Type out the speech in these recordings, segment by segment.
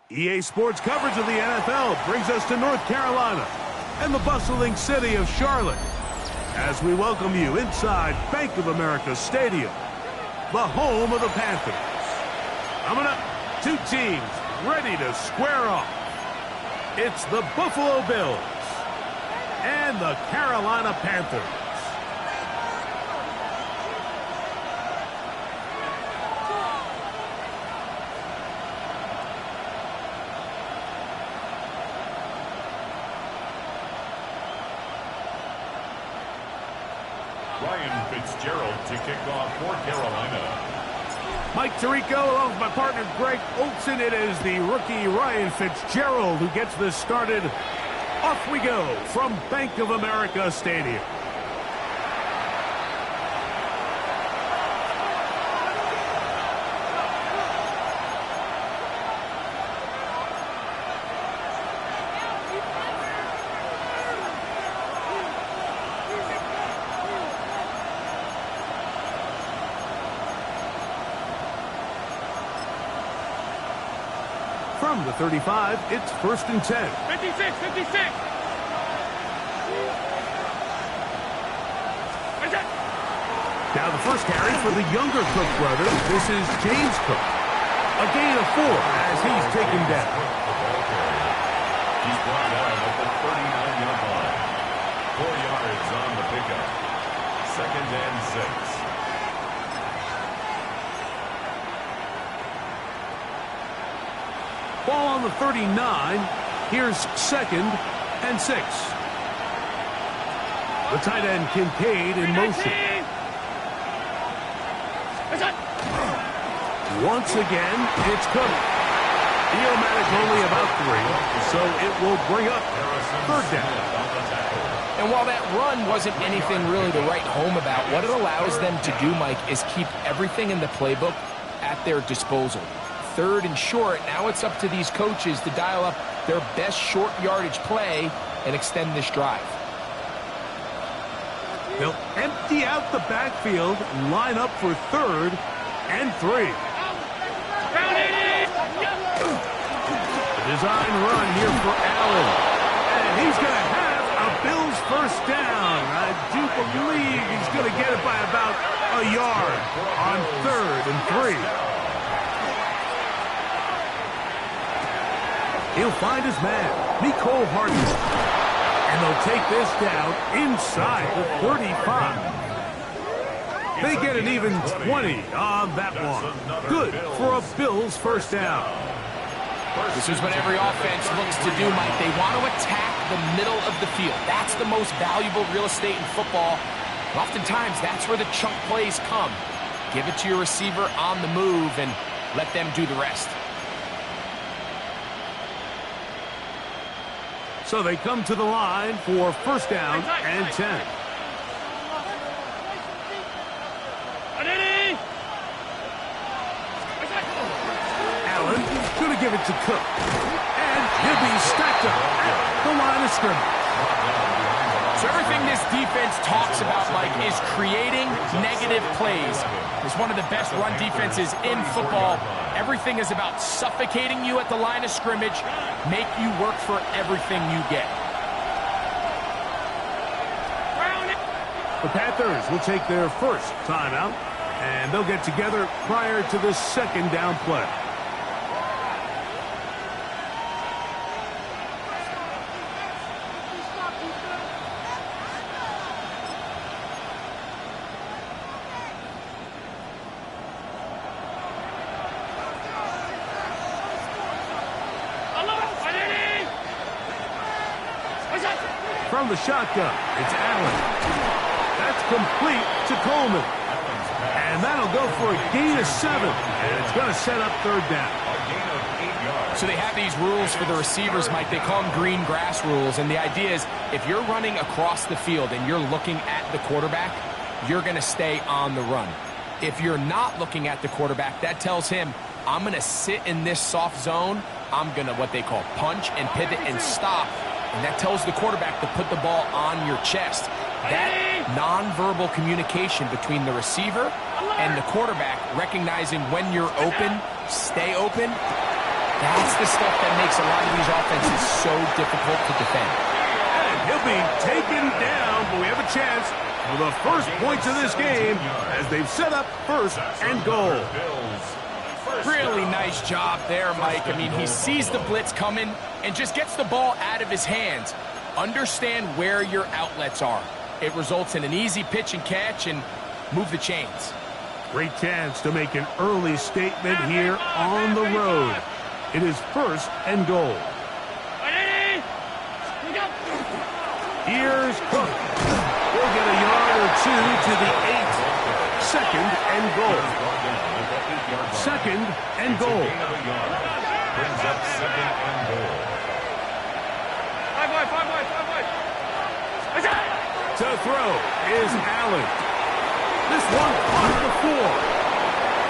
EA Sports coverage of the NFL brings us to North Carolina and the bustling city of Charlotte as we welcome you inside Bank of America Stadium, the home of the Panthers. Coming up, two teams ready to square off. It's the Buffalo Bills and the Carolina Panthers. Ryan Fitzgerald to kick off for Carolina. Mike Tirico along with my partner Greg Olson. It is the rookie Ryan Fitzgerald who gets this started. Off we go from Bank of America Stadium. From the 35, it's 1st and 10. 56. Now the first carry for the younger Cook brothers. This is James Cook. A gain of 4 as he's taken down. He's brought down at the 39-yard line. 4 yards on the pickup. 2nd and 6. Ball on the 39. Here's 2nd and 6. The tight end Kincaid in motion. Once again, it's Cook. He'll manage only about 3, so it will bring up 3rd down. And while that run wasn't anything really to write home about, what it allows them to do, Mike, is keep everything in the playbook at their disposal. 3rd and short, now it's up to these coaches to dial up their best short yardage play and extend this drive. They'll empty out the backfield, line up for 3rd and 3. The design run here for Allen. And he's going to have a Bills 1st down. I do believe he's going to get it by about a yard on 3rd and 3. He'll find his man, Nicole Harden. And they'll take this down inside the 35. They get an even 20 on that one. Good for a Bills 1st down. This is what every offense looks to do, Mike. They want to attack the middle of the field. That's the most valuable real estate in football. Oftentimes, that's where the chunk plays come. Give it to your receiver on the move and let them do the rest. So they come to the line for 1st down and 10. Allen going to give it to Cook. And he'll be stacked up at the line of scrimmage. So everything this defense talks about, Mike, is creating negative plays. It's one of the best run defenses in football. Everything is about suffocating you at the line of scrimmage, make you work for everything you get. The Panthers will take their 1st timeout, and they'll get together prior to the 2nd down play. From the shotgun, it's Allen. That's complete to Coleman. And that'll go for a gain of 7. And it's going to set up 3rd down. So they have these rules for the receivers, Mike. They call them green grass rules. And the idea is if you're running across the field and you're looking at the quarterback, you're going to stay on the run. If you're not looking at the quarterback, that tells him, I'm going to sit in this soft zone. I'm going to what they call punch and pivot and stop. And that tells the quarterback to put the ball on your chest. That nonverbal communication between the receiver and the quarterback, recognizing when you're open, stay open, That's the stuff that makes a lot of these offenses so difficult to defend. And he'll be taken down, but we have a chance for the first points of this game as they've set up first and goal. Really nice job there, Mike. I mean, he sees the blitz coming and just gets the ball out of his hands. Understand where your outlets are. It results in an easy pitch and catch and move the chains. Great chance to make an early statement here on the road. It is first and goal. Here's Cook. We'll get a yard or two to the 8. Second and goal. Second and goal. Brings up second and goal. To throw is Allen. This one caught before.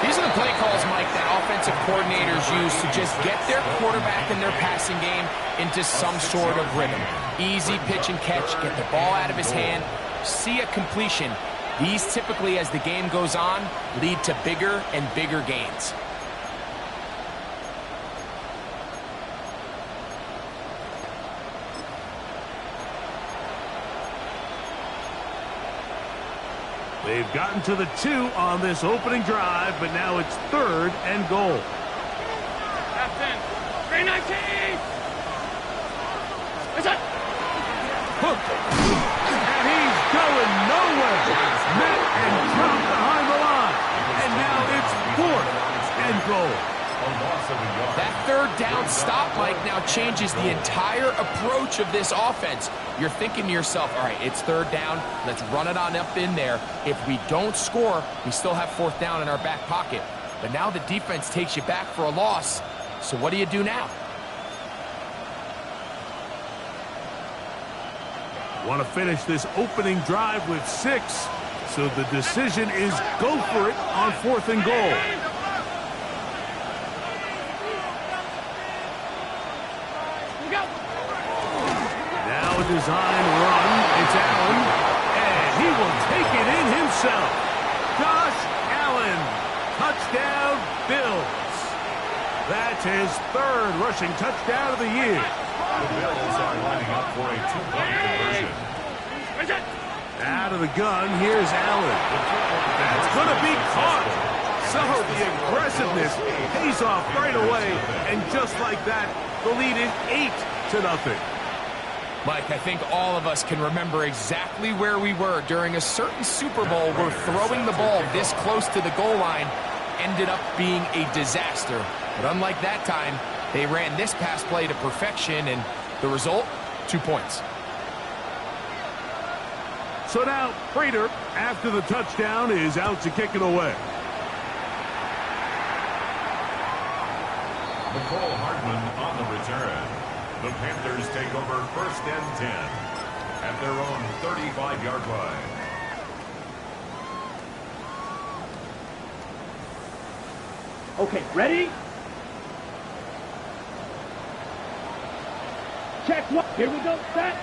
These are the play calls, Mike, that offensive coordinators use to just get their quarterback and their passing game into some sort of rhythm. Easy pitch and catch, get the ball out of his hand, see a completion. These typically, as the game goes on, lead to bigger and bigger gains. They've gotten to the 2 on this opening drive, but now it's third and goal. Captain, 319! Hook. And he's going nowhere. Met and dropped behind the line. And now it's fourth and goal. That third down stop, Mike, now changes the entire approach of this offense. You're thinking to yourself, all right, it's third down. Let's run it on up in there. If we don't score, we still have fourth down in our back pocket. But now the defense takes you back for a loss. So what do you do now? Want to finish this opening drive with 6. So the decision is go for it on fourth and goal. Now a design run. It's Allen. And he will take it in himself. Josh Allen. Touchdown, Bills. That's his third rushing touchdown of the year. The Bills are lining up for a 2-point conversion. Out of the gun, here's Allen. That's going to be caught. So the aggressiveness pays off right away. And just like that, the lead is 8-0. Mike, I think all of us can remember exactly where we were during a certain Super Bowl where throwing the ball this close to the goal line ended up being a disaster. But unlike that time, they ran this pass play to perfection, and the result, 2 points. So now, Prater, after the touchdown, is out to kick it away. McCole Hardman on the return. The Panthers take over first and 10 at their own 35-yard line. Okay, ready? Check one. Here we go. Set.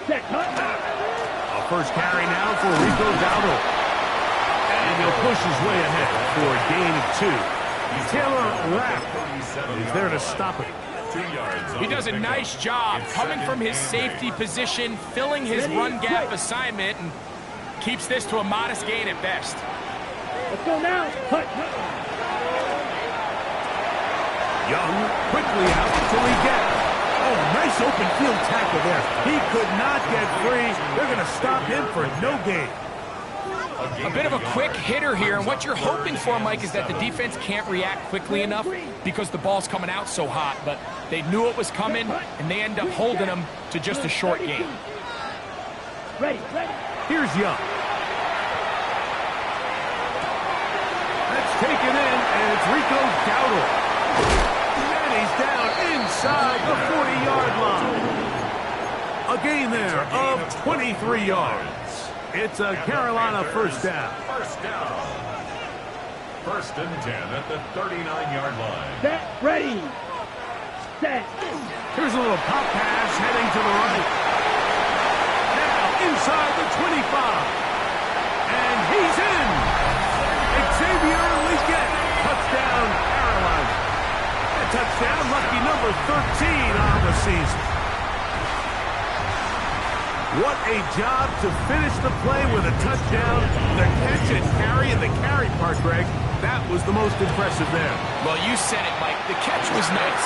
Set. Cut. A first carry now for Rico Dowdle. And he'll push his way ahead for a gain of 2. Taylor Rapp is there to stop it. 2 yards. He does a nice job coming from his safety position, filling his run gap assignment, and keeps this to a modest gain at best. Let's go now. Cut. Young quickly out till he gets. Oh, nice open field tackle there. He could not get free. They're going to stop him for no gain. A bit of a quick hitter here, and what you're hoping for, Mike, is that the defense can't react quickly enough because the ball's coming out so hot, but they knew it was coming, and they end up holding them to just a short gain. Ready. Here's Young. That's taken in, and it's Rico Dowdle. And he's down inside the 40-yard line. A gain there of 23 yards. It's a Carolina first down. First down. First and 10 at the 39-yard line. Set. Ready. Set. Here's a little pop pass heading to the right. Now inside the 25. And he's in. Xavier Legette. Touchdown, Carolina. touchdown, lucky number 13 on the season. What a job to finish the play with a touchdown. The catch and carry, and the carry part, Greg, that was the most impressive there. Well, you said it, Mike. The catch was nice,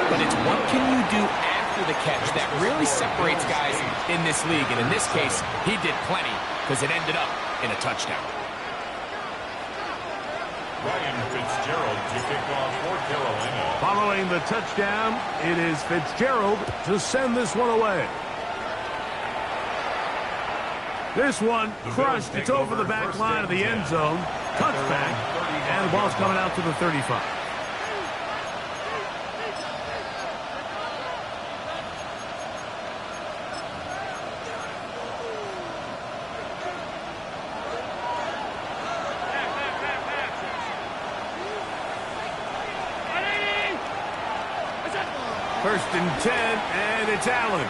but it's what can you do after the catch that really separates guys in this league. And in this case, he did plenty because it ended up in a touchdown. Ryan Fitzgerald to kick off for Carolina. Following the touchdown, it is Fitzgerald to send this one away. This one crushed. It's over the back line of the end zone. Touchback. And the ball's coming out to the 35. First and 10, and it's Allen.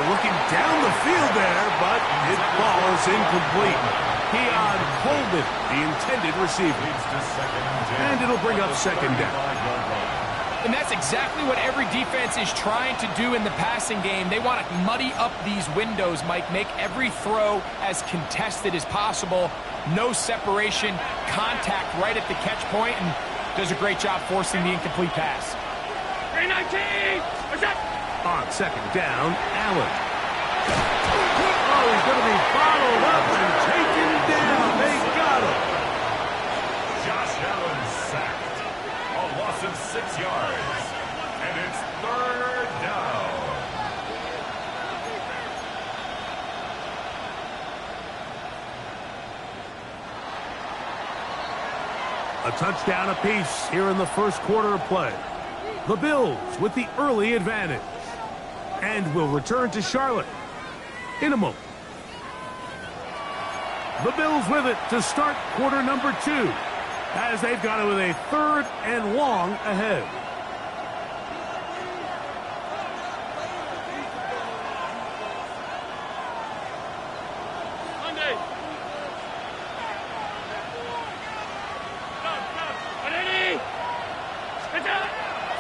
Looking down the field there, but it falls incomplete. Keon Coleman, the intended receiver. And it'll bring up second down. And that's exactly what every defense is trying to do in the passing game. They want to muddy up these windows, Mike, make every throw as contested as possible. No separation, contact right at the catch point, and does a great job forcing the incomplete pass. 319! What's that? On second down, Allen. Oh, he's going to be bottled up and taken down. They got him. Josh Allen sacked. A loss of 6 yards. And it's third down. A touchdown apiece here in the first quarter of play. The Bills with the early advantage. And will return to Charlotte in a moment. The Bills with it to start quarter number 2, as they've got it with a 3rd and long ahead. Monday.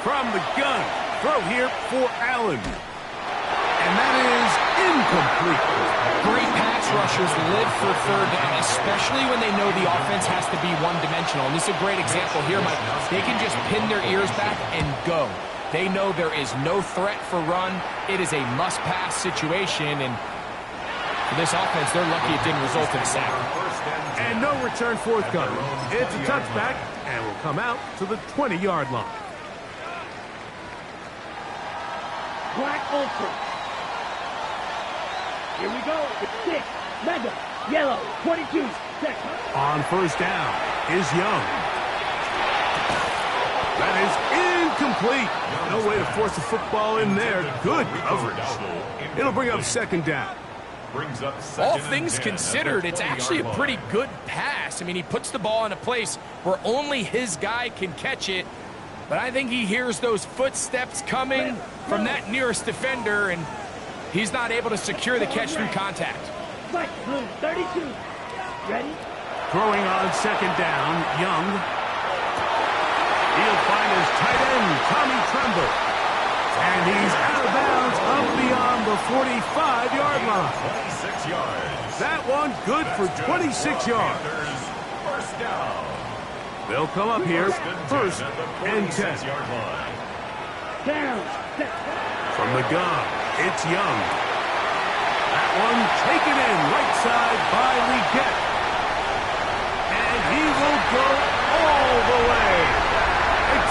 From the gun, throw here for Allen. And that is incomplete. Great pass rushers live for third down, especially when they know the offense has to be one-dimensional. And this is a great example here, Mike. They can just pin their ears back and go. They know there is no threat for run. It is a must-pass situation, and for this offense, they're lucky it didn't result in a sack. And no return forthcoming. It's a touchback, and will come out to the 20-yard line. Black Ultra. Here we go. It's 6. Mega. Yellow. 22. Set. On first down is Young. That is incomplete. No way to force the football in there. Good coverage. It'll bring up second down. All things considered, it's actually a pretty good pass. I mean, he puts the ball in a place where only his guy can catch it. But I think he hears those footsteps coming from that nearest defender, and he's not able to secure the catch through contact. Fight, blue, 32. Ready? Throwing on second down, Young. He'll find his tight end, Tommy Tremble. And he's out of bounds up beyond the 45-yard line. 26 yards. That one good for 26 yards. First down. They'll come up here, first and 10. Down. Set. From the gun, it's Young. That one taken in right side by Leggett. And he will go all the way.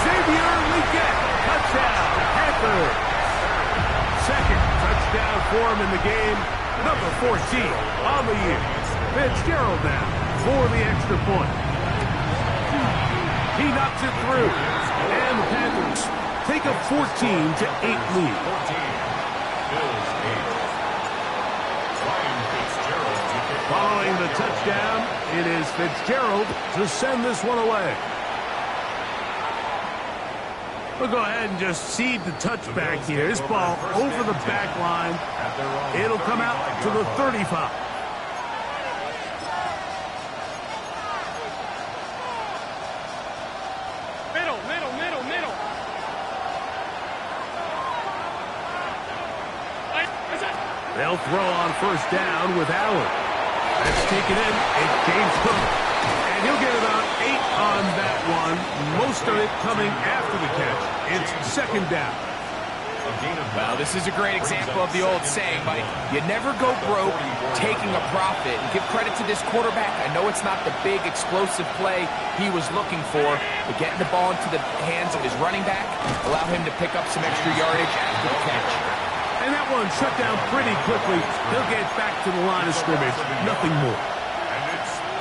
Xavier Leggett, touchdown, Panthers. Second touchdown for him in the game, number 14 on the year. Fitzgerald now for the extra point. He knocks it through, and the Panthers take a 14-8 lead. Following the touchdown, it is Fitzgerald to send this one away. We'll go ahead and just cede the touchback here. This ball over the back line. It'll come out to the 35. Middle. They'll throw on first down with Allen. That's taken in. It's James Cook. And he'll get about 8 on that one. Most of it coming after the catch. It's second down. Well, this is a great example of the old saying, Mike. You never go broke taking a profit. And give credit to this quarterback. I know it's not the big, explosive play he was looking for, but getting the ball into the hands of his running back, allow him to pick up some extra yardage after the catch. And that one shut down pretty quickly. They'll get back to the line of scrimmage. Nothing more.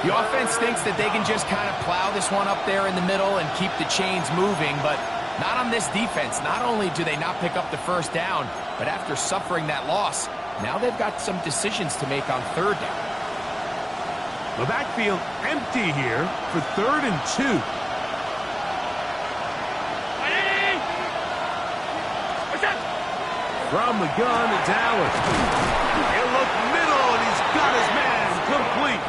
The offense thinks that they can just kind of plow this one up there in the middle and keep the chains moving, but not on this defense. Not only do they not pick up the first down, but after suffering that loss, now they've got some decisions to make on third down. The backfield empty here for 3rd and 2. From the gun, it's Allen. He'll look middle, and he's got his man complete.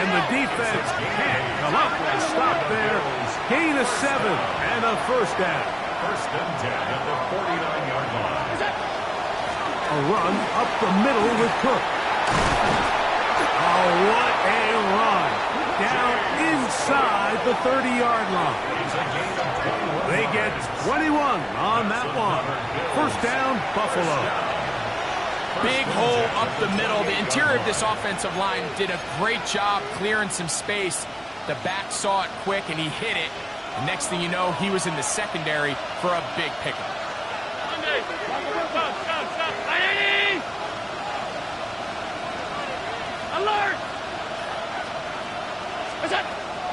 And the defense can't come up with a stop there. Gain of 7 and a first down. First and 10 at the 49-yard line. A run up the middle with Cook. Oh, what a run. Down inside the 30-yard line. They get 21 on that one. First down, Buffalo. Big hole up the middle. The interior of this offensive line did a great job clearing some space. The back saw it quick, and he hit it. And next thing you know, he was in the secondary for a big pickup. Alert!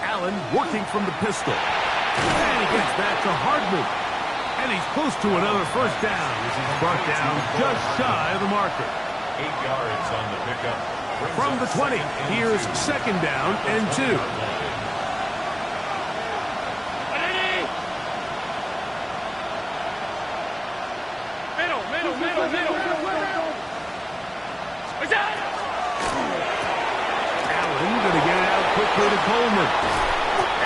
Allen working from the pistol. And he gets back to Hardman. And he's close to another first down as he's brought down just shy of the marker. 8 yards on the pickup. From the 20, here's second down and 2. Allen going to get it out quickly to Coleman.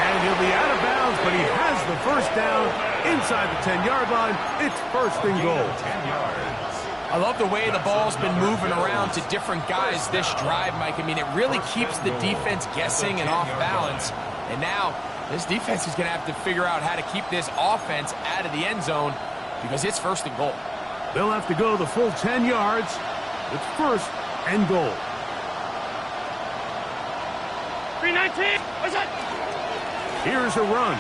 And he'll be out of bounds, but he has the first down inside the 10-yard line. It's first and goal. 10 yards. I love the way the ball's been moving around to different guys this drive, Mike. I mean, it really keeps the defense guessing and off balance. And now this defense is going to have to figure out how to keep this offense out of the end zone because it's first and goal. They'll have to go the full 10 yards. It's first and goal. 319. What's that? Here's a run.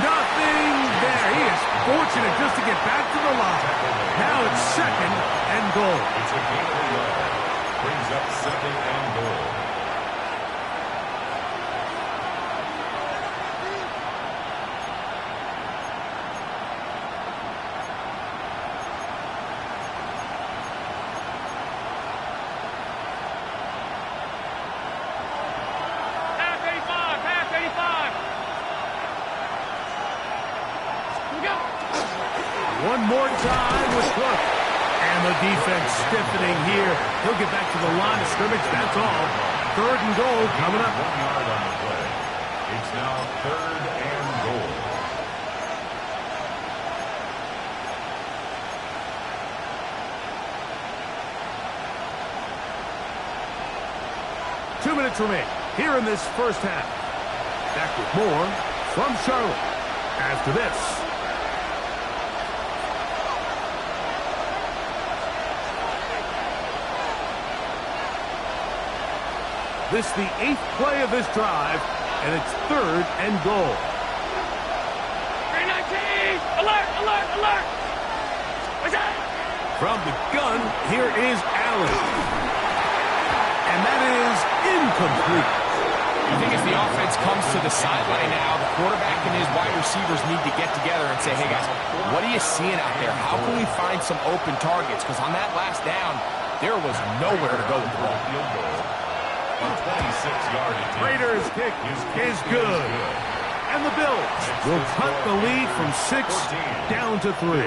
Nothing there. He is fortunate just to get back to the line. Now it's second and goal. It's a gain of a yard. Brings up second and goal. One more time with Cook. And the defense stiffening here. He'll get back to the line of scrimmage. That's all. Third and goal coming up. 1 yard on the play. It's now third and goal. Two minutes remain here in this first half. Back with more from Charlotte after this. This is the 8th play of this drive, and it's third and goal. 319! Alert! Alert! Alert! What's that? From the gun, here is Allen. And that is incomplete. I think as the offense comes to the sideline now, the quarterback and his wide receivers need to get together and say, hey, guys, what are you seeing out there? How can we find some open targets? Because on that last down, there was nowhere to go with the ball. A 26-yard attempt. Raiders' kick is good. And the Bills will cut the lead from 6 down to 3. 11.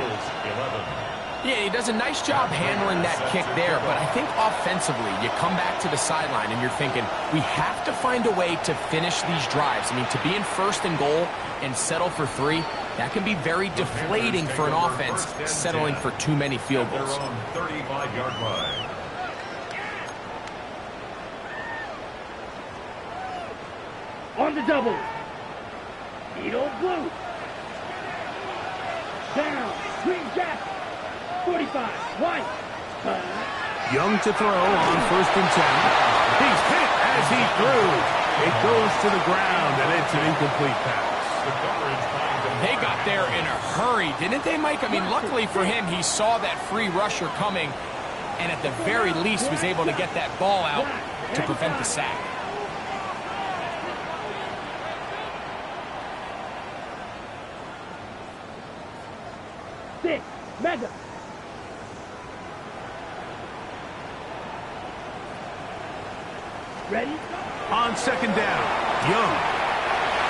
Yeah, he does a nice job handling that kick there, but I think offensively, you come back to the sideline and you're thinking, we have to find a way to finish these drives. I mean, to be in first and goal and settle for 3, that can be very deflating for an offense settling for too many field goals. 35-yard line. On the double. Needle blue. Down. Green jack. 45. White. Young to throw on first and 10. He's hit as he threw. It goes to the ground, and it's an incomplete pass. They got there in a hurry, didn't they, Mike? I mean, luckily for him, he saw that free rusher coming, and at the very least was able to get that ball out to prevent the sack. Six. Mega. Ready? On second down, Young.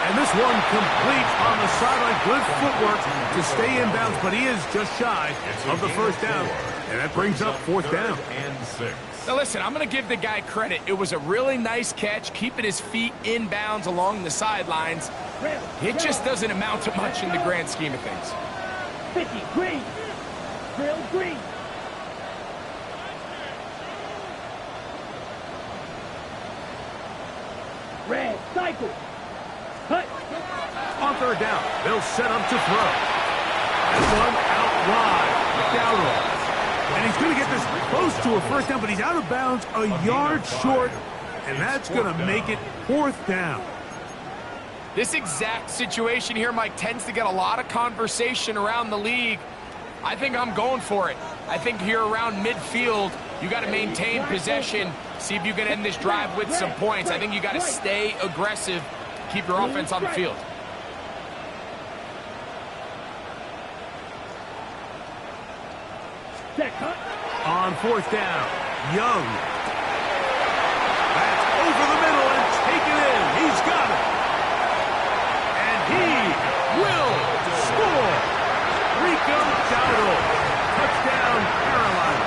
And this one complete on the sideline. Good footwork to stay in bounds, but he is just shy of the first down. And that brings up fourth down. And 6. Now listen, I'm going to give the guy credit. It was a really nice catch, keeping his feet in bounds along the sidelines. It just doesn't amount to much in the grand scheme of things. 50. Green. Drill green. Red. Cycle. Cut. On third down, they'll set up to throw. And one out wide. Dowdle. And he's going to get this close to a first down, but he's out of bounds a yard short, and that's going to make it fourth down. This exact situation here, Mike, tends to get a lot of conversation around the league. I think I'm going for it. I think here around midfield, you got to maintain possession, see if you can end this drive with some points. I think you got to stay aggressive, keep your offense on the field. On fourth down, Young. That's over the middle and taken in. He's got it. And he will score. Rico Dowdle. Touchdown, Carolina.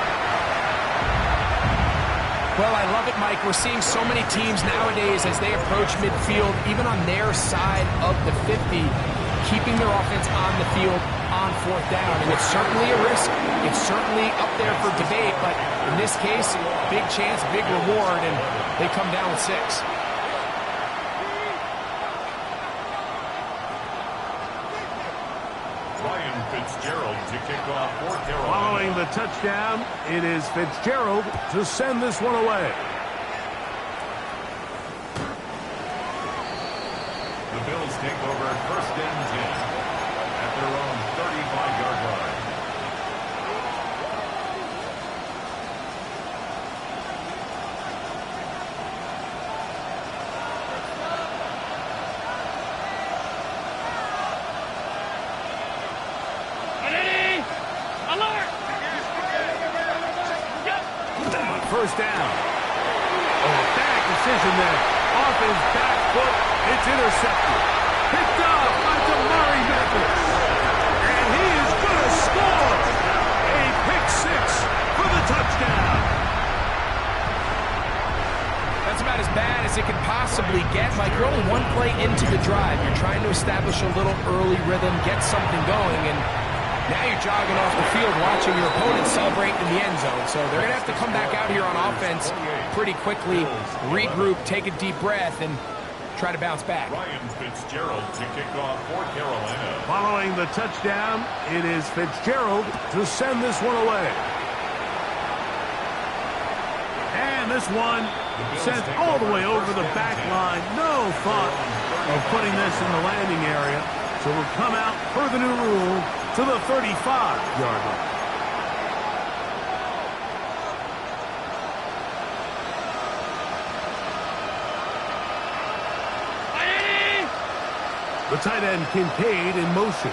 Well, I love it, Mike. We're seeing so many teams nowadays as they approach midfield, even on their side of the 50, keeping their offense on the field on fourth down. And it's certainly a risk. It's certainly up there for debate, but in this case, big chance, big reward, and they come down with 6. Ryan Fitzgerald to kick off for Carolina. Following the touchdown, it is Fitzgerald to send this one away. The Bills take over first and 10 at their own 35-yard line. First down. Oh, bad decision there. Off his back foot. It's intercepted. Picked up by Damari Mathis. And he is going to score. A pick 6 for the touchdown. That's about as bad as it can possibly get. Like, you're only one play into the drive. You're trying to establish a little early rhythm, get something going, and now you're jogging off the field watching your opponent celebrate in the end zone. So they're going to have to come back out here on offense pretty quickly, regroup, take a deep breath, and try to bounce back. Ryan Fitzgerald to kick off for Carolina. Following the touchdown, it is Fitzgerald to send this one away. And this one sent all the way over the back line. No thought of putting this in the landing area. So we'll come out per the new rule to the 35-yard line. The tight end Kincaid in motion.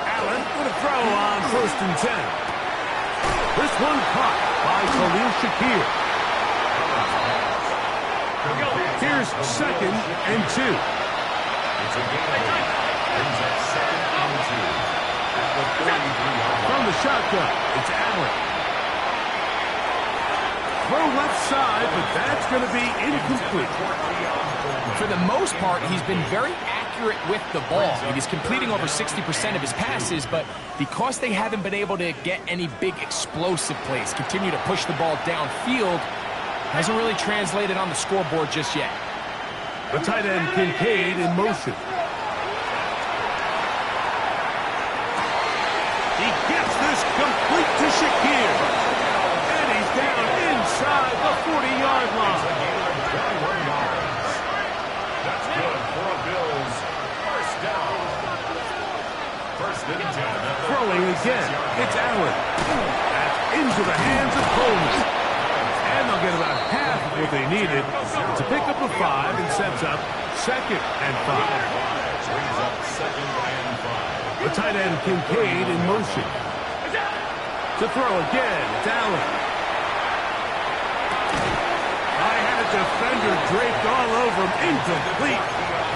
Allen with a throw on first and 10. This one caught by Khalil Shakir. Here's second and 2. It's a game. Brings up second and 2 at the From the shotgun, it's Allen. Throw left side, but that's going to be incomplete. For the most part, he's been very accurate with the ball. He's completing over 60% of his passes, but because they haven't been able to get any big explosive plays, continue to push the ball downfield, hasn't really translated on the scoreboard just yet. The tight end, Kincaid, in motion. He gets this complete to Shakir. And he's down inside the 40-yard line. That's good for a Bills first down. First and 10. Throwing again, it's Allen. That's into the hands of Coleman. And they'll get about half of what they needed to pick up a 5 and sets up 2nd and 5. Brings up 2nd and 5. The tight end, Kincaid, in motion. To throw again, it's Allen. I had a defender draped all over him, incomplete.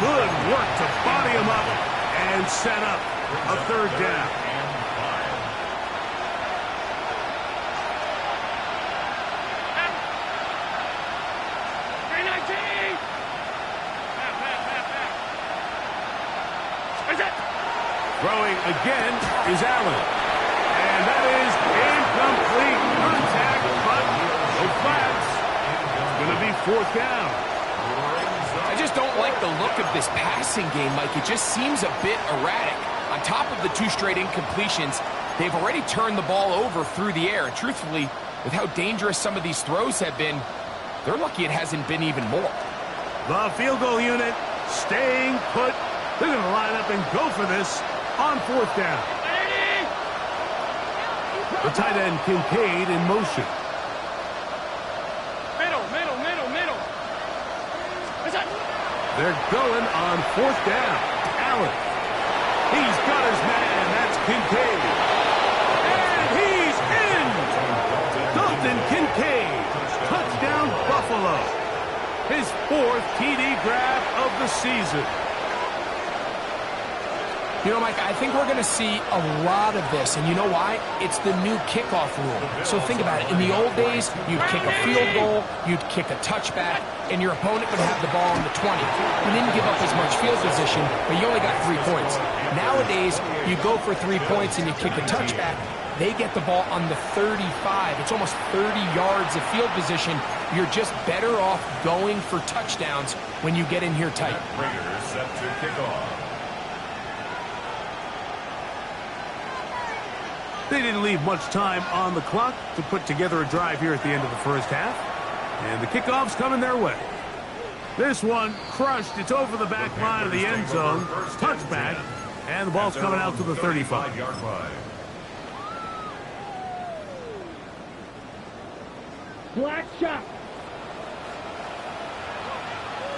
Good work to body him up and set up a 3rd down. Throwing again is Allen. And that is incomplete. Contact, but no flags. It's going to be 4th down. I just don't like the look of this passing game, Mike. It just seems a bit erratic. On top of the 2 straight incompletions, they've already turned the ball over through the air. And truthfully, with how dangerous some of these throws have been, they're lucky it hasn't been even more. The field goal unit staying put. They're going to line up and go for this on 4th down. The tight end, Kincaid, in motion. Middle. They're going on 4th down. Allen. He's got his man. That's Kincaid. And he's in. Dalton Kincaid. Touchdown, Buffalo. His 4th TD grab of the season. You know, Mike, I think we're going to see a lot of this, and you know why? It's the new kickoff rule. So think about it. In the old days, you'd kick a field goal, you'd kick a touchback, and your opponent would have the ball on the 20. You didn't give up as much field position, but you only got 3 points. Nowadays, you go for 3 points and you kick a touchback. They get the ball on the 35. It's almost 30 yards of field position. You're just better off going for touchdowns when you get in here tight. Raiders set to kick off. They didn't leave much time on the clock to put together a drive here at the end of the 1st half. And the kickoff's coming their way. This one crushed. It's over the back line of the end zone. Touchback. And the ball's coming out to the 35-yard line. Black shot.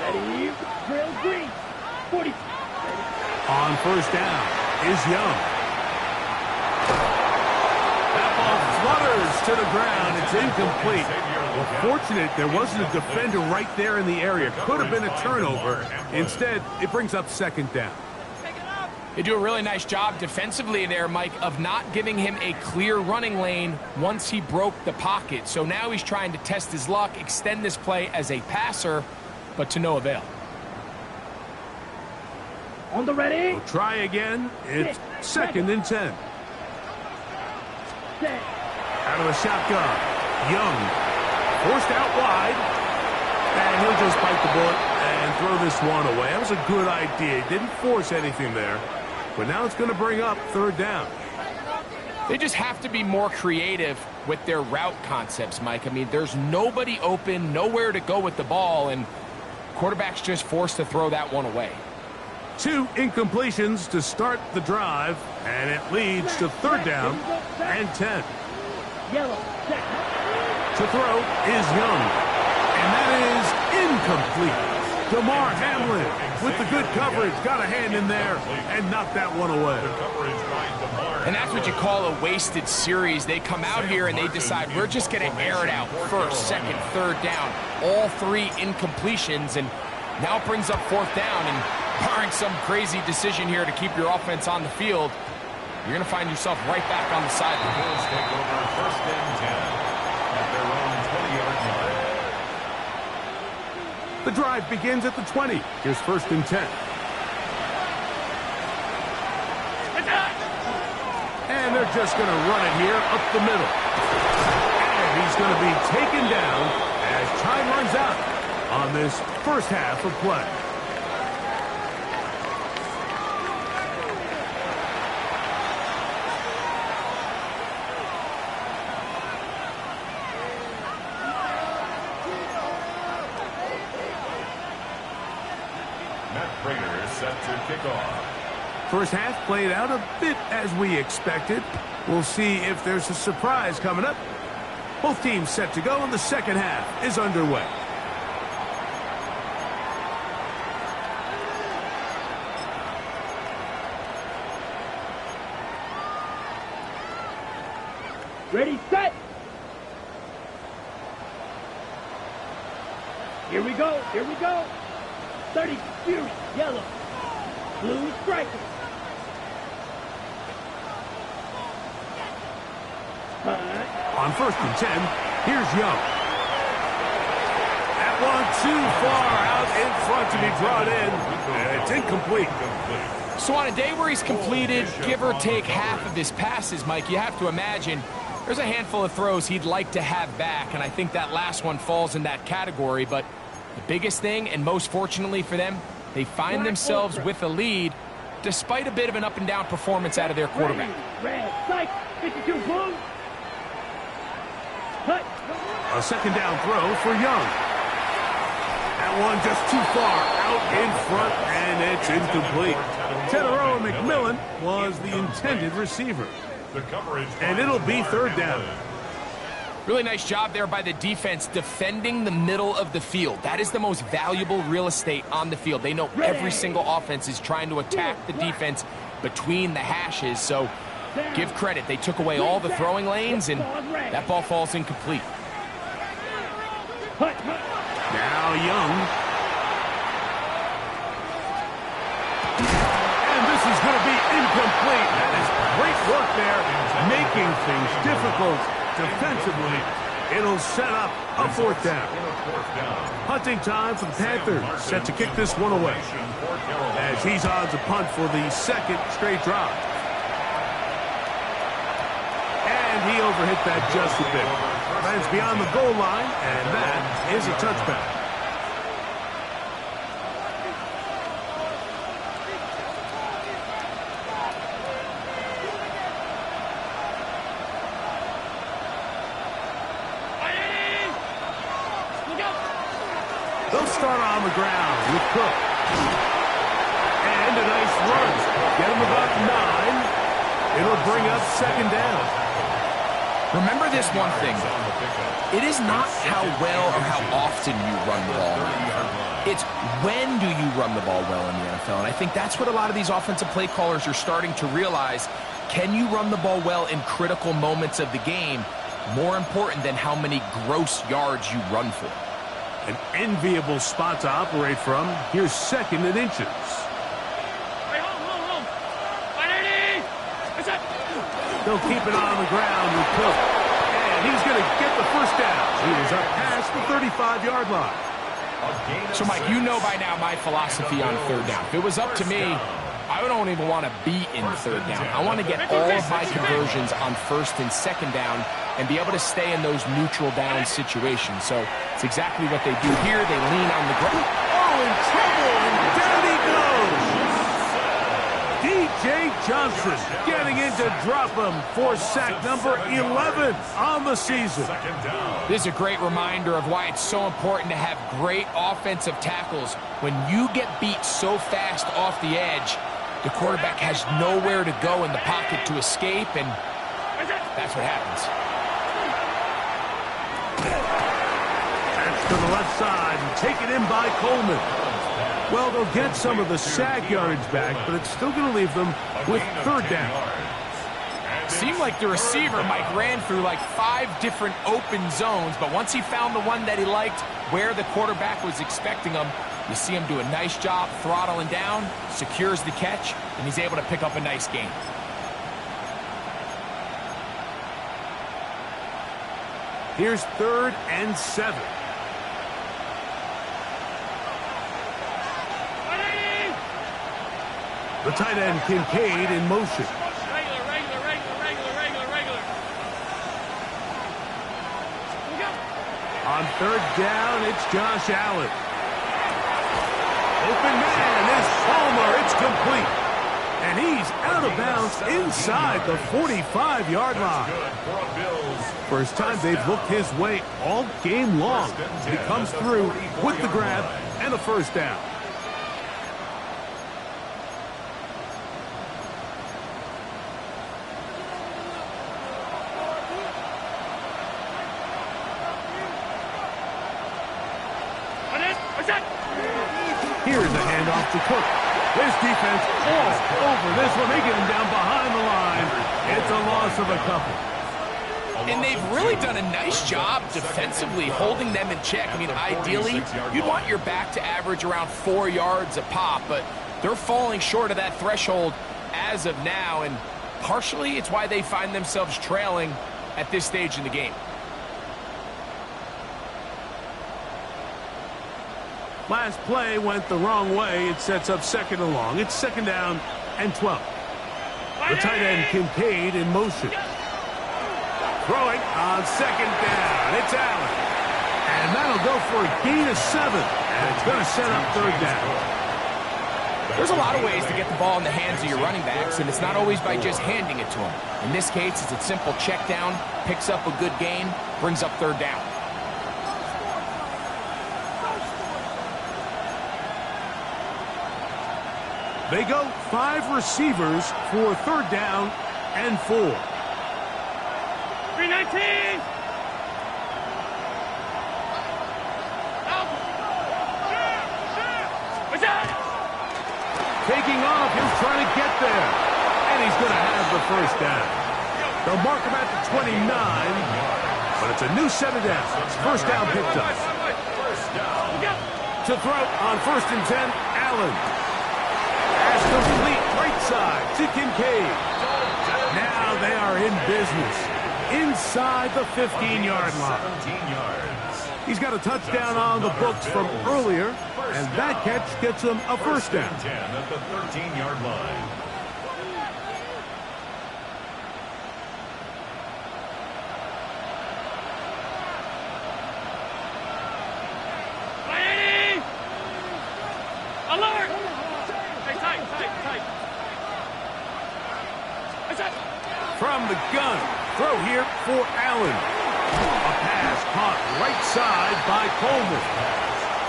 Ready. Drill green. 40. On 1st down is Young. Flutters to the ground. It's incomplete. Well, fortunate there wasn't a defender right there in the area. Could have been a turnover. Instead, it brings up 2nd down. They do a really nice job defensively there, Mike, of not giving him a clear running lane once he broke the pocket. So now he's trying to test his luck, extend this play as a passer, but to no avail. On the ready. We'll try again. It's 2nd and 10. Out of the shotgun, Young forced out wide, and he'll just bite the bullet and throw this one away. That was a good idea. Didn't force anything there, but now it's going to bring up 3rd down. They just have to be more creative with their route concepts, Mike. I mean, there's nobody open, nowhere to go with the ball, and quarterback's just forced to throw that one away. 2 incompletions to start the drive, and it leads to 3rd down and 10. Yellow. To throw is Young, and that is incomplete. DeMar Hamlin with the good coverage, got a hand in there and knocked that one away. And that's what you call a wasted series. They come out here and they decide we're just going to air it out. 1st, 2nd, 3rd down. All 3 incompletions, and now it brings up 4th down. And barring some crazy decision here to keep your offense on the field, you're going to find yourself right back on the sideline. Bills take over first and 10 at their own 20-yard line. The drive begins at the 20. Here's first and 10. And they're just going to run it here up the middle. And he's going to be taken down as time runs out on this first half of play. Set to kick off. First half played out a bit as we expected. We'll see if there's a surprise coming up. Both teams set to go, and the second half is underway. Ready, set. Here we go. Here we go. 30 Fury, yellow. Blue striker. On first and 10, here's Young. That one too far out in front to be brought in. And it's incomplete. So on a day where he's completed, give or take half of his passes, Mike, you have to imagine there's a handful of throws he'd like to have back, and I think that last one falls in that category. But the biggest thing, and most fortunately for them, they find themselves with a lead despite a bit of an up-and-down performance out of their quarterback. Red, sight, 52 blue. Cut. A second down throw for Young. That one just too far out in front, and it's incomplete. Tedero McMillan was the intended receiver. And it'll be third down. Really nice job there by the defense defending the middle of the field. That is the most valuable real estate on the field. They know every single offense is trying to attack the defense between the hashes. So give credit. They took away all the throwing lanes, and that ball falls incomplete. Now Young. And this is going to be incomplete. That is great work there, making things difficult defensively. It'll set up a fourth down. Punting time for the Panthers, set to kick this one away, as he's odds a punt for the second straight drive. And he overhit that just a bit. Lands beyond the goal line, and that is a touchback. They'll start on the ground with Cook. And a nice run. Get him about 9. It'll bring up second down. Remember this one thing. It is not how well or how often you run the ball. It's when do you run the ball well in the NFL. And I think that's what a lot of these offensive play callers are starting to realize. Can you run the ball well in critical moments of the game? More important than how many gross yards you run for. An enviable spot to operate from. Here's second and inches. They'll keep it on the ground with Cook. And he's going to get the first down. He is up past the 35-yard line. So, Mike, you know by now my philosophy on third down. If it was up to me, I don't even want to be in third down. I want to get all of my conversions on first and second down and be able to stay in those neutral down situations. So it's exactly what they do here. They lean on the ground. Oh, in trouble, and down he goes. D.J. Johnson getting in to drop him for sack number 11 on the season. This is a great reminder of why it's so important to have great offensive tackles. When you get beat so fast off the edge, the quarterback has nowhere to go in the pocket to escape, and that's what happens. That's to the left side and taken in by Coleman. Well, they'll get some of the sack yardage back, but it's still going to leave them with third down. Seemed like the receiver, Mike, ran through like 5 different open zones, but once he found the one that he liked, where the quarterback was expecting him, you see him do a nice job throttling down, secures the catch, and he's able to pick up a nice gain. Here's 3rd and 7. The tight end, Kincaid, in motion. On 3rd down, it's Josh Allen. Open man is Palmer. It's complete. And he's out of bounds inside the 45-yard line. First time they've looked his way all game long. He comes through with the grab and a first down. Here's a handoff to Cook. This defense all over this one. They get him down behind the line. It's a loss of a couple. And they've really done a nice job defensively holding them in check. I mean, ideally, you'd want your back to average around 4 yards a pop, but they're falling short of that threshold as of now, and partially it's why they find themselves trailing at this stage in the game. Last play went the wrong way. It sets up 2nd and long. It's 2nd down and 12. The tight end, Kincaid, in motion. Throwing on 2nd down. It's Allen. And that'll go for a gain of 7. And it's going to set up 3rd down. There's a lot of ways to get the ball in the hands of your running backs, and it's not always by just handing it to them. In this case, it's a simple check down, picks up a good gain, brings up 3rd down. They go 5 receivers for 3rd down and 4. 319! Taking off, he's trying to get there. And he's going to have the first down. They'll mark him at the 29, but it's a new set of downs. First down picked up. To throw on 1st and 10, Allen. Pass complete, right side to Kincaid. Now they are in business inside the 15-yard line. He's got a touchdown on the books from earlier, and that catch gets him a first down. 10 at the 13-yard line. Alert! Tight. From the gun, throw here for Allen. A pass caught right side by Coleman.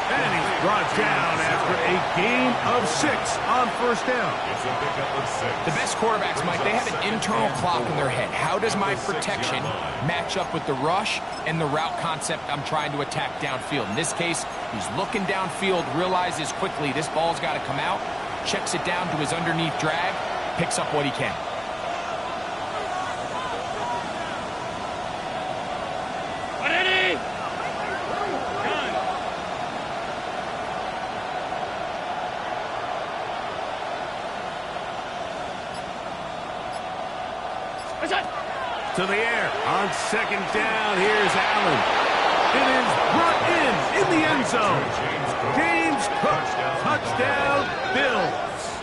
And he's brought down after a gain of 6 on 1st down. It's a pickup of 6. The best quarterbacks, Mike, they have an internal clock in their head. How does my protection match up with the rush and the route concept I'm trying to attack downfield? In this case, he's looking downfield, realizes quickly this ball's got to come out, checks it down to his underneath drag, picks up what he can. To the air on 2nd down. Here's Allen. It is brought in the end zone. James Cook, touchdown, Bills.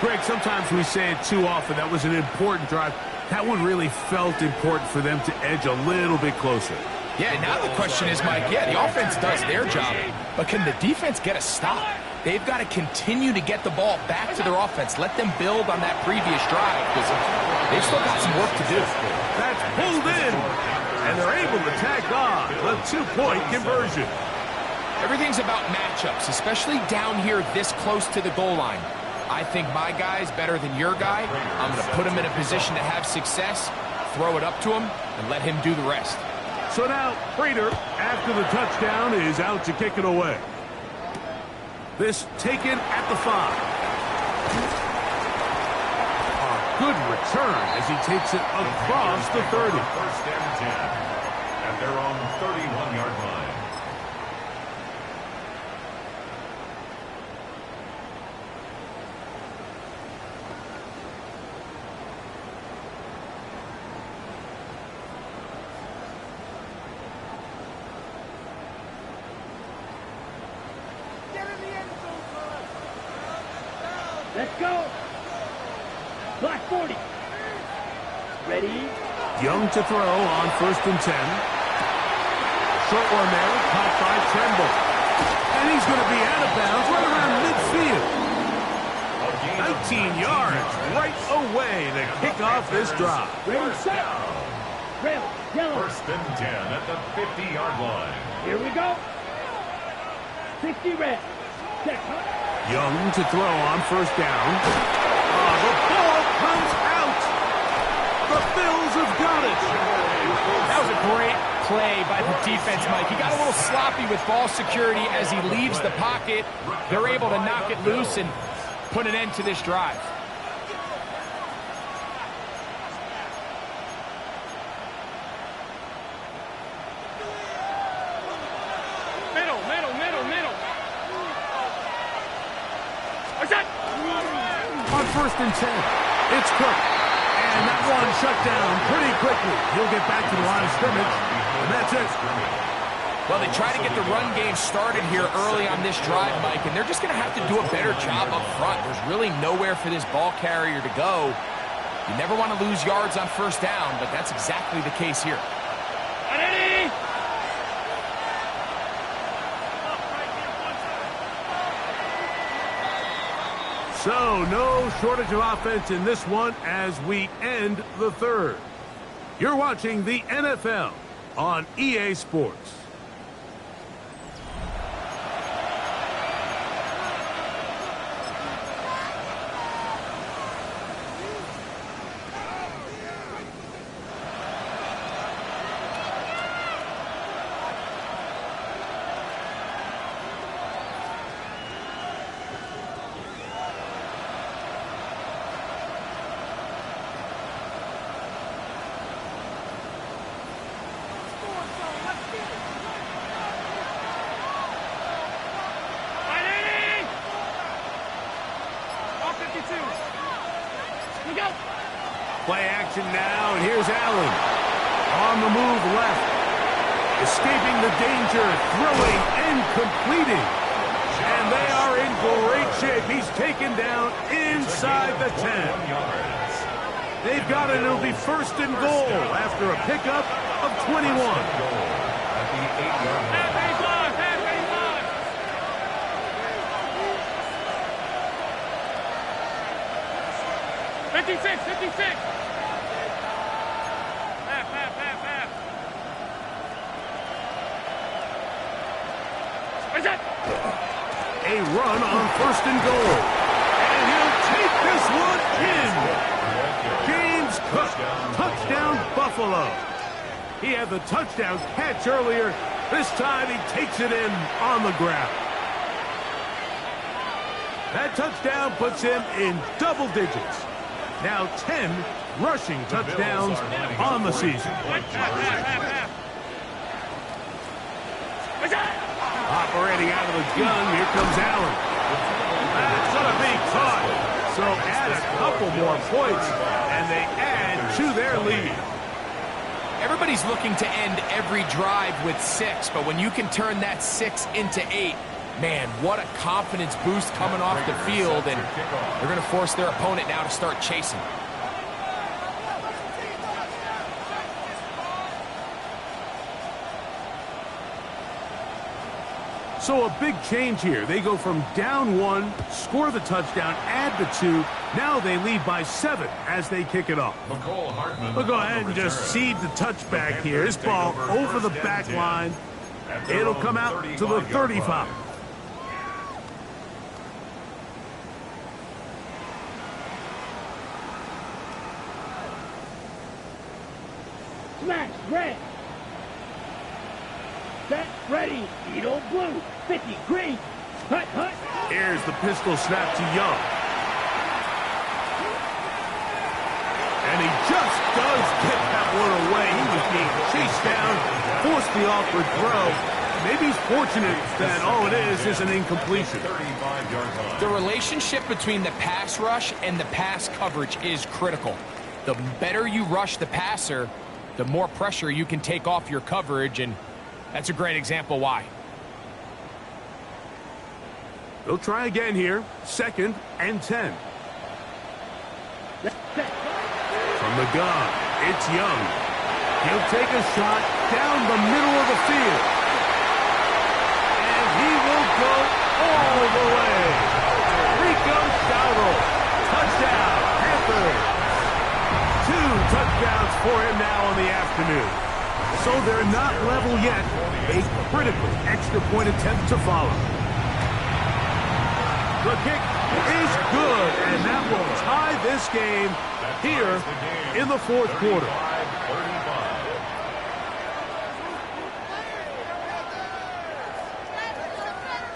Greg, sometimes we say it too often. That was an important drive. That one really felt important for them to edge a little bit closer. Yeah, now the question is, Mike, the offense does their job, but can the defense get a stop? They've got to continue to get the ball back to their offense. Let them build on that previous drive because they've still got some work to do. That's pulled in, and they're able to tack on the 2-point conversion. Everything's about matchups, especially down here this close to the goal line. I think my guy's better than your guy. I'm going to put him in a position to have success, throw it up to him, and let him do the rest. So now, Prater, after the touchdown, is out to kick it away. This taken at the 5. A good return as he takes it across the 30. 1st and 10 at their own 31-yard line. Let's go. Block 40. Ready? Young to throw on 1st and 10. Short one there, caught by Tremble. And he's going to be out of bounds right around midfield. 19 yards right away to kick off this drive. Ready, set. Red, yellow. 1st and 10 at the 50-yard line. Here we go. 60 red. Check. Young to throw on 1st down. Oh, the ball comes out. The Bills have got it. That was a great play by the defense, Mike. He got a little sloppy with ball security as he leaves the pocket. They're able to knock it loose and put an end to this drive. On 1st and 10, it's Cook. And that one shut down pretty quickly. He'll get back to the line of scrimmage, and that's it. Well, they try to get the run game started here early on this drive, Mike, and they're just going to have to do a better job up front. There's really nowhere for this ball carrier to go. You never want to lose yards on 1st down, but that's exactly the case here. So, no shortage of offense in this one as we end the 3rd. You're watching the NFL on EA Sports. Play action now, and here's Allen. On the move left. Escaping the danger, throwing and completing. And they are in great shape. He's taken down inside the 10. They've got it. It'll be 1st and goal after a pickup of 21. At the 8-yard line. 56. A run on 1st and goal. And he'll take this one in. James Cook, touchdown Buffalo. He had the touchdown catch earlier. This time he takes it in on the ground. That touchdown puts him in double digits. Now 10 rushing touchdowns on the season. Operating out of the gun, here comes Allen. That's going to be caught. So add a couple more points, and they add to their lead. Everybody's looking to end every drive with 6, but when you can turn that 6 into 8, man, what a confidence boost coming off the field, and they're going to force their opponent now to start chasing. So a big change here. They go from down 1, score the touchdown, add the 2. Now they lead by 7 as they kick it off. We'll go ahead and just cede the touchback here. This ball over the back line. It'll come out to the 35. Smash, red. Set, ready. Eagle blue. 50, green. Hut. Here's the pistol snap to Young. And he just does get that one away. He was being chased down, forced the awkward throw. Maybe he's fortunate that all it is an incompletion. The relationship between the pass rush and the pass coverage is critical. The better you rush the passer, the more pressure you can take off your coverage, and that's a great example why. They'll try again here. 2nd and 10. From the gun, it's Young. He'll take a shot down the middle of the field. And he will go all the way. Rico Dowdle. Touchdown, Panthers. 2 touchdowns for him now on the afternoon. So they're not level yet. A critical extra point attempt to follow. The kick is good, and that will tie this game here in the 4th quarter.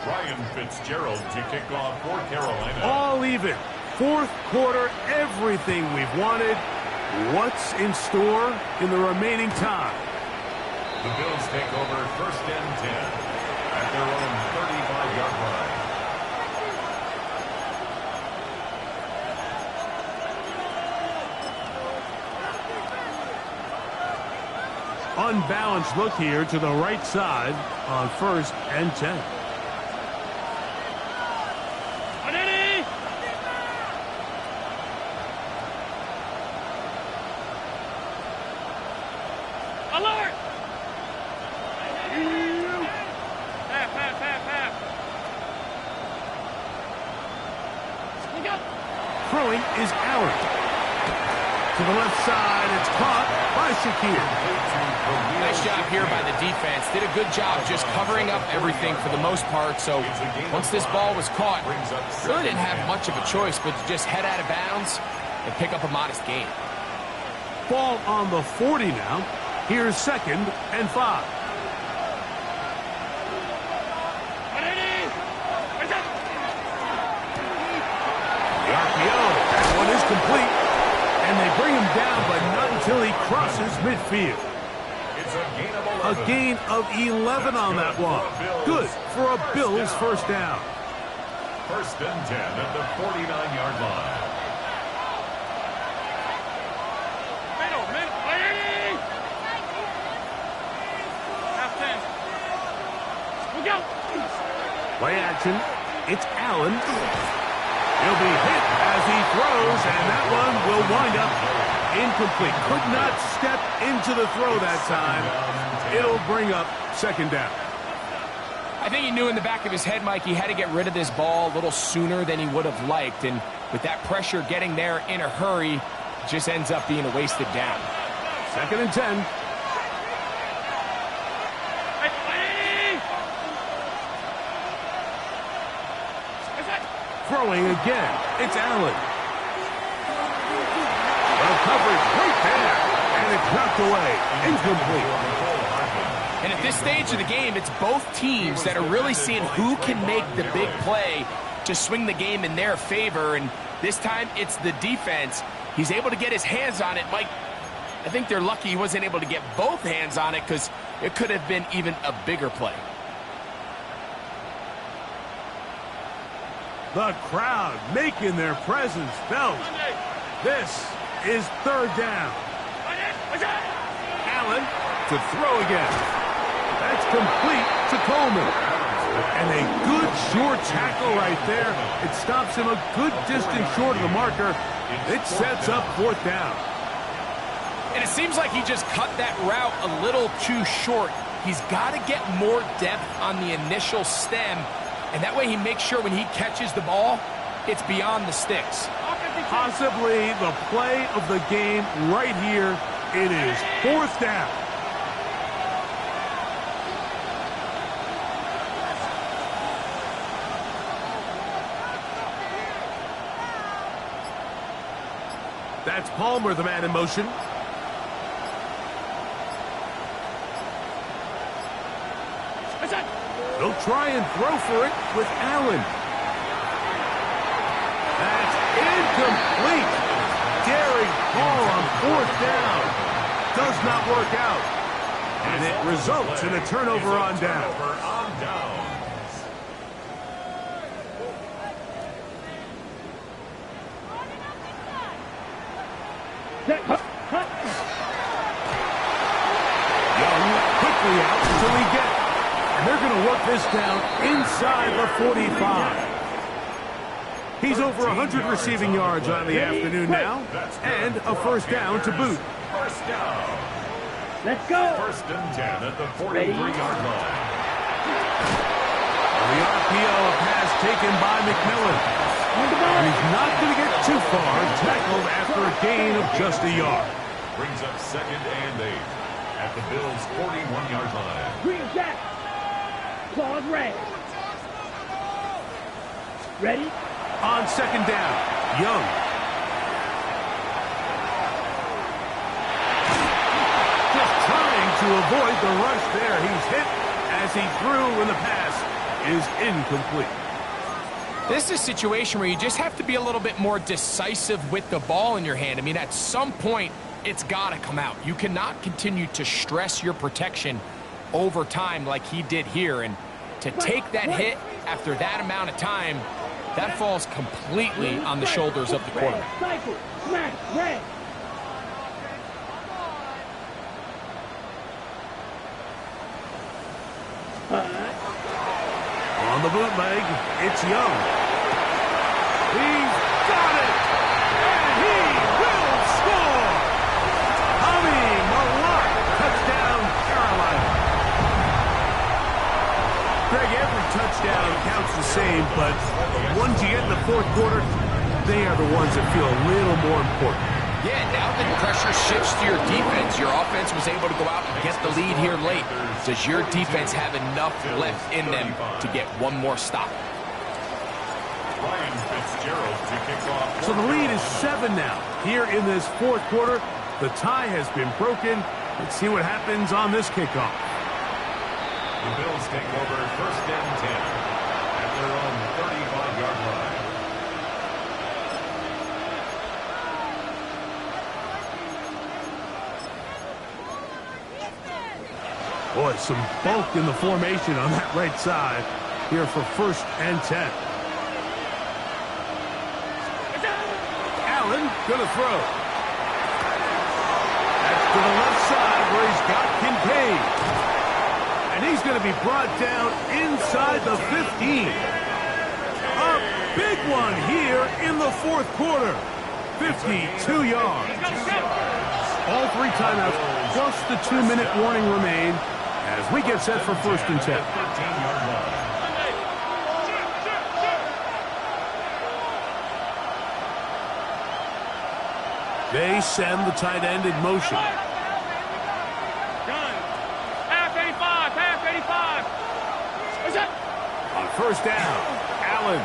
Ryan Fitzgerald to kick off for Carolina. All even. 4th quarter, everything we've wanted. What's in store in the remaining time? The Bills take over 1st and 10 at their own 35-yard line. Unbalanced look here to the right side on 1st and 10. Alert! Throwing is Allen. To the left side, it's caught by Shakir. Nice job here by the defense. Did a good job just covering up everything for the most part. So once this ball was caught, really didn't have much of a choice but to just head out of bounds and pick up a modest gain. Ball on the 40 now. Here's 2nd and 5. The RPO. That one is complete. And they bring him down, but not until he crosses midfield. It's A gain of 11 on that one. Good for a Bills 1st down. 1st and 10 at the 49-yard line. Play action. It's Allen. He'll be hit as he throws, and that one will wind up incomplete. Could not step into the throw that time. It'll bring up 2nd down. I think he knew in the back of his head, Mike, he had to get rid of this ball a little sooner than he would have liked. And with that pressure getting there in a hurry, it just ends up being a wasted down. 2nd and 10. Throwing again. It's Allen. Well covered right there. And it's knocked away. Incomplete. And at this stage of the game, it's both teams that are really seeing who can make the big play to swing the game in their favor. And this time, it's the defense. He's able to get his hands on it. Mike, I think they're lucky he wasn't able to get both hands on it because it could have been even a bigger play. The crowd making their presence felt. This is 3rd down. Allen to throw again. That's complete to Coleman. And a good short tackle right there. It stops him a good distance short of the marker. It sets up 4th down. And it seems like he just cut that route a little too short. He's got to get more depth on the initial stem. And that way he makes sure when he catches the ball, it's beyond the sticks. Possibly the play of the game right here. It is 4th down. That's Palmer, the man in motion. They'll try and throw for it with Allen. That's incomplete. Daring ball on 4th down. Does not work out. And it results in a turnover on down. Young quickly out until he gets it. And they're going to work this down inside the 45. He's over 100 receiving yards on the afternoon now, and a first down to boot. First down. Let's go. First and 10 at the 43-yard line. The RPO pass taken by McMillan. And he's not going to get too far, tackled after a gain of just a yard. Brings up 2nd and 8 at the Bills' 41-yard line. Green jack. Claws red. Ready? On second down, Young. Just trying to avoid the rush there. He's hit as he threw when the pass is incomplete. This is a situation where you just have to be a little bit more decisive with the ball in your hand. I mean, at some point, it's got to come out. You cannot continue to stress your protection over time like he did here. And to take that hit after that amount of time, that falls completely on the shoulders of the quarterback. Cycle. Smash. Red. On the bootleg, it's Young. He's got it! And he will score! Humming a lot. Touchdown, Carolina. Greg, every touchdown counts the same, but the ones you get in the fourth quarter, they are the ones that feel a little more important. Yeah, now that pressure shifts to your defense, your offense was able to go out and get the lead here late. Does your defense have enough left in them to get one more stop? Ryan Fitzgerald to kick off. So the lead is 7 now. Here in this fourth quarter, the tie has been broken. Let's see what happens on this kickoff. The Bills take over 1st and 10 at their own 35-yard line. Boy, some bulk in the formation on that right side here for 1st and 10. Allen gonna throw. That's to the left side where he's got Kincaid. And he's gonna be brought down inside the 15. A big one here in the fourth quarter. 52 yards. All 3 timeouts plus the 2-minute warning remain as we get set for 1st and 10. 13-yard line. They send the tight end in motion. Half 85. Half 85. What's up? On 1st down, Allen.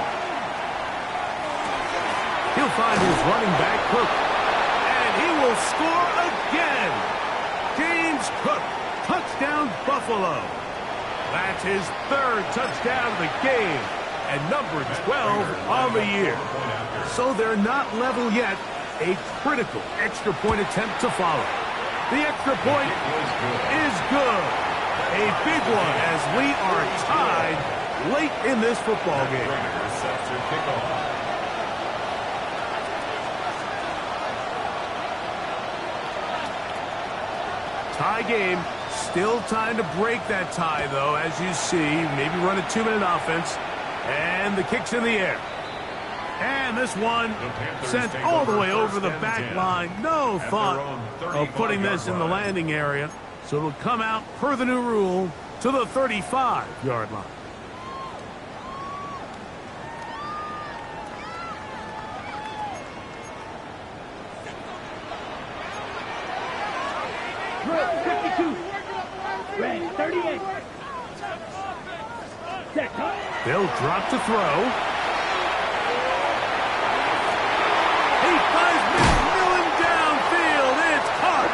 He'll find his running back, Cook. And he will score again. James Cook, touchdown Buffalo. That's his 3rd touchdown of the game and number 12 on the year. So they're not level yet. A critical extra point attempt to follow. The extra point is good. A big one as we are tied late in this football game. Tie game. Still time to break that tie, though, as you see. Maybe run a 2-minute offense. And the kick's in the air. And this one sent all the way over the back line. No thought of putting this in the landing area. So it'll come out, per the new rule, to the 35-yard line. Red 52. Red 38. Set. They'll drop to throw. He finds McMillan downfield. It's caught.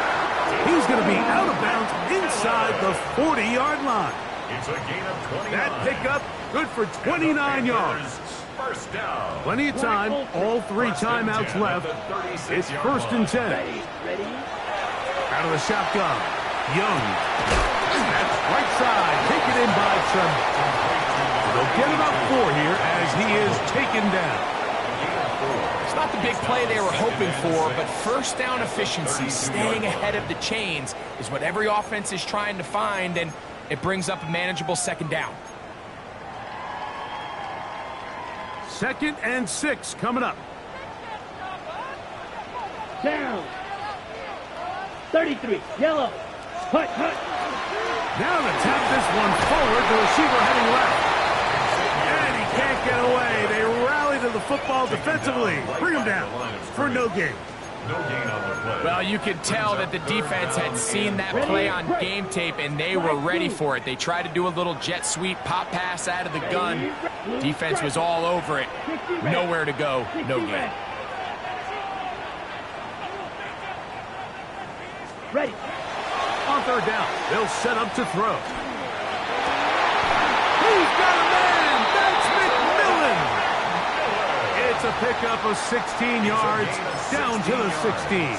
He's going to be out of bounds inside the 40-yard line. It's a gain of 29. That pickup good for 29 yards. First down. Plenty of time. All 3 timeouts left. It's 1st and 10. Ready? Out of the shotgun. Young. That's right side. Taken in by Trevor. They'll get about 4 here as he is taken down. It's not the big play they were hoping for, but first down efficiency, staying ahead of the chains, is what every offense is trying to find, and it brings up a manageable 2nd down. 2nd and 6 coming up. Down. 33, yellow. Hut, hut. Now to tap this one forward, the receiver heading left. And he can't get away. They rally to the football defensively. Bring him down for no gain. No gain on the play. Well, you could tell that the defense had seen that play on game tape, and they were ready for it. They tried to do a little jet sweep, pop pass out of the gun. Defense was all over it. Nowhere to go, no gain. Ready. On 3rd down, they'll set up to throw. He's got a man! That's McMillan! It's a pickup of 16 yards down to the 16.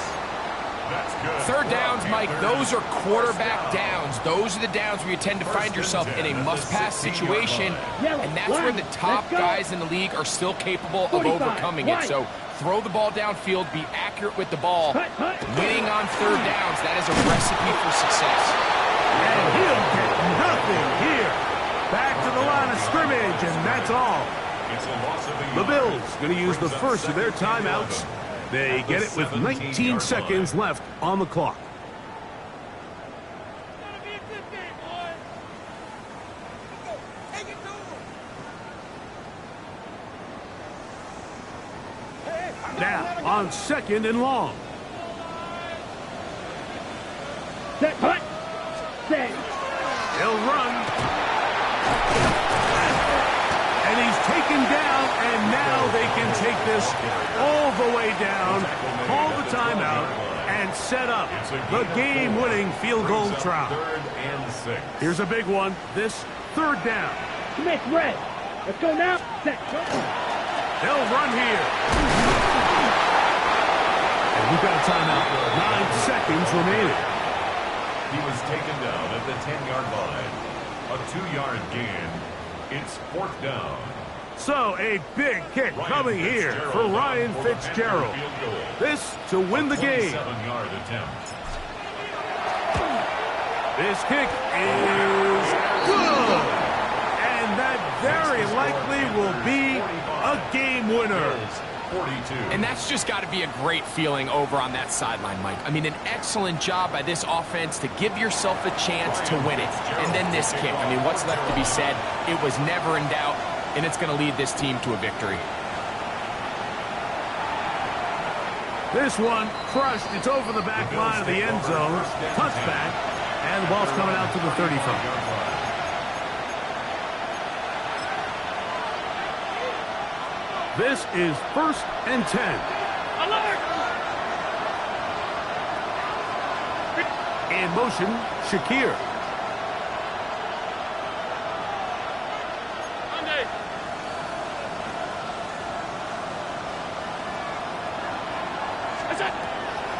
That's good. 3rd downs, Mike, those are quarterback downs. Those are the downs where you tend to find yourself in a must-pass situation, and that's where the top guys in the league are still capable of overcoming it. So throw the ball downfield, be accurate with the ball. Winning on 3rd downs, that is a recipe for success. And he'll get nothing here. Back to the line of scrimmage, and that's all. It's a loss of a The yard. Bills going to use the first of their timeouts. They get it with 19 seconds left on the clock. Now, on 2nd and long. Set, hut. Set. He'll run. And he's taken down, and now they can take this all the way down, call the timeout, and set up the game-winning field goal try. 3rd and 6. Here's a big one. This 3rd down. Smith, red. Let's go now. Set. They'll run here. And we've got a timeout. 9 seconds remaining. He was taken down at the 10-yard line. A 2-yard gain. It's 4th down. So a big kick coming here for Ryan Fitzgerald. This to win the game. 7-yard attempt. This kick is good. And that very likely will be a game winner. 42. And that's just got to be a great feeling over on that sideline, Mike. I mean, an excellent job by this offense to give yourself a chance to win it. And then this kick. I mean, what's left to be said? It was never in doubt, and it's going to lead this team to a victory. This one crushed. It's over the back line of the end zone. Touchback. And the ball's coming out to the 35. This is 1st and 10. Alert! In motion, Shakir.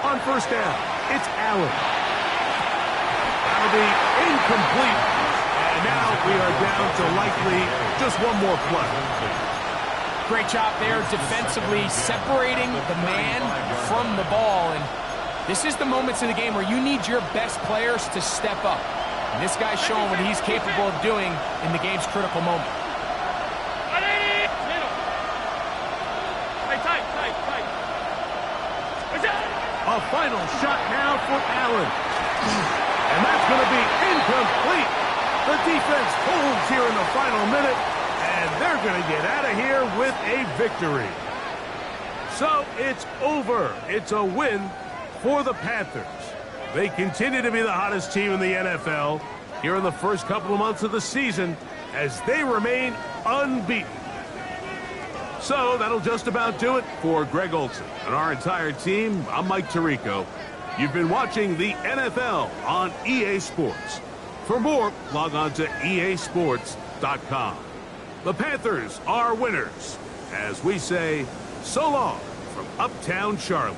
On 1st down, it's Allen. That'll be incomplete. And now we are down to likely just one more play. Great job there defensively, separating the man from the ball. And this is the moments in the game where you need your best players to step up. And this guy's showing what he's capable of doing in the game's critical moment. A final shot now for Allen. And that's going to be incomplete. The defense holds here in the final minute, and they're going to get out of here with a victory. So it's over. It's a win for the Panthers. They continue to be the hottest team in the NFL here in the first couple of months of the season as they remain unbeaten. So that'll just about do it for Greg Olson and our entire team. I'm Mike Tirico. You've been watching the NFL on EA Sports. For more, log on to easports.com. The Panthers are winners. As we say, so long from Uptown Charlotte.